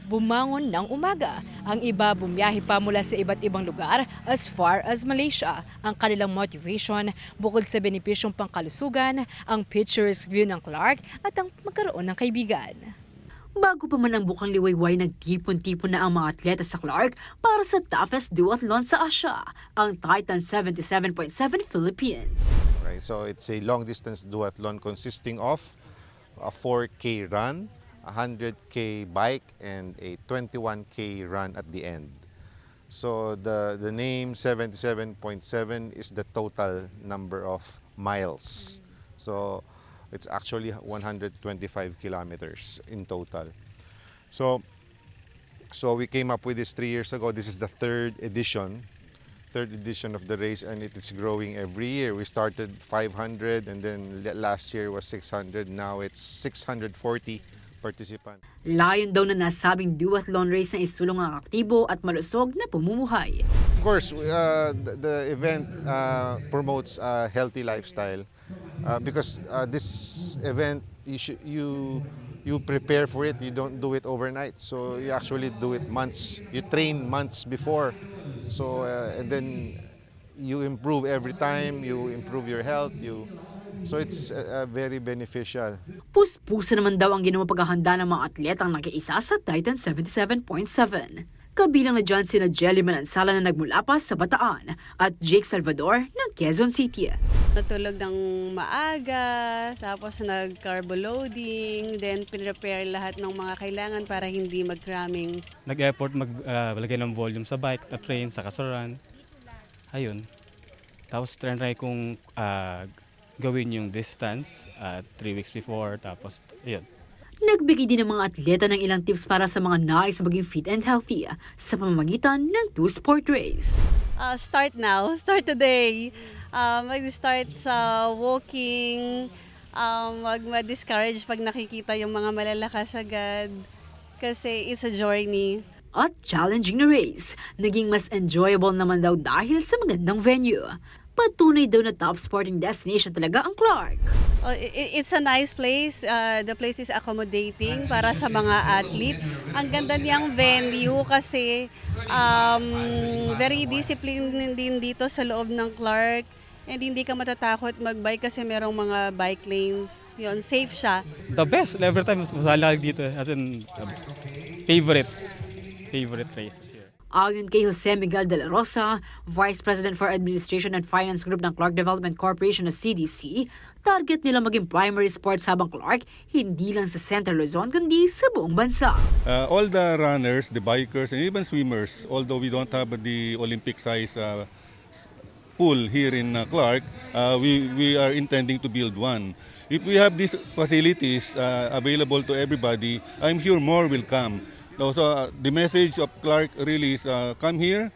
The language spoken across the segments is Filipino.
bumangon ng umaga. Ang iba bumiyahe pa mula sa iba't ibang lugar as far as Malaysia. Ang kanilang motivation, bukod sa benepisyong pangkalusugan, ang picturesque view ng Clark at ang magkaroon ng kaibigan. Bago pa man ang bukang liwayway, nagtipon-tipon na ang mga atleta sa Clark para sa toughest duathlon sa Asia, ang Titan 77.7 Philippines. Right, so it's a long-distance duathlon consisting of a 4K run, a 100K bike, and a 21K run at the end. So the name 77.7 is the total number of miles. So it's actually 125 kilometers in total. So we came up with this 3 years ago. This is the third edition of the race, and it is growing every year. We started 500, and then last year was 600. Now it's 640 participants. Layon daw na nasabing duathlon race na isulong ang aktibo at malusog na pamumuhay. Of course, the event promotes a healthy lifestyle because this event you prepare for it. You don't do it overnight, so you actually do it months. You train months before, so and then you improve every time. You improve your health. So it's very beneficial. Puspusa naman daw ang ginawang paghahanda ng mga atletang nag-iisa sa Titan 77.7. Kabilang na dyan sina Jelly Malansala na nagmula pa sa Bataan at Jake Salvador ng Quezon City. Natulog ng maaga, tapos nag-carbo loading, then pinrepare lahat ng mga kailangan para hindi mag-cramming. Nag-effort maglagay ng volume sa bike, na train, sa kasuran. Ayun. Tapos try kong gawin yung distance 3 weeks before, tapos ayun. Nagbigay din ng mga atleta ng ilang tips para sa mga nais maging fit and healthy sa pamamagitan ng two-sport race. Start now, start today. Mag-start sa walking, mag-discourage pag nakikita yung mga malalakas agad kasi it's a journey. At challenging na race, naging mas enjoyable naman daw dahil sa magandang venue. Patunay daw na top sporting destination talaga ang Clark. It's a nice place. The place is accommodating para sa mga athlete. Ang ganda niyang venue kasi very disciplined din dito sa loob ng Clark. And hindi ka matatakot mag-bike kasi merong mga bike lanes. Yun, safe siya. The best. Every time masala dito. As in, favorite races here. Ayon kay Jose Miguel de la Rosa, Vice President for Administration and Finance Group ng Clark Development Corporation na CDC, target nila maging primary sports habang Clark, hindi lang sa Central Luzon kundi sa buong bansa. All the runners, the bikers, and even swimmers, although we don't have the Olympic size pool here in Clark, we are intending to build one. If we have these facilities available to everybody, I'm sure more will come. So the message of Clark really is come here.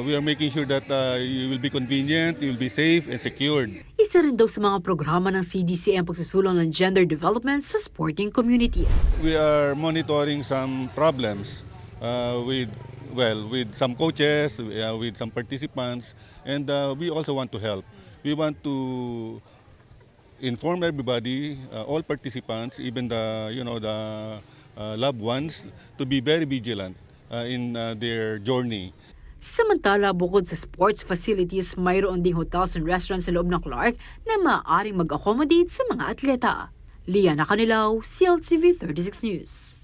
We are making sure that you will be convenient, you will be safe and secured. Isa rin daw sa mga programa ng CDC ang pagsusulong ng gender development sa sporting community. We are monitoring some problems with some coaches, with some participants, and we also want to help. We want to inform everybody, all participants, even the loved ones, to be very vigilant in their journey. Samantala, bukod sa sports facilities, mayroon ding hotels and restaurants sa loob ng Clark na maaaring mag-accommodate sa mga atleta. Liana Canilaw, CLTV36 News.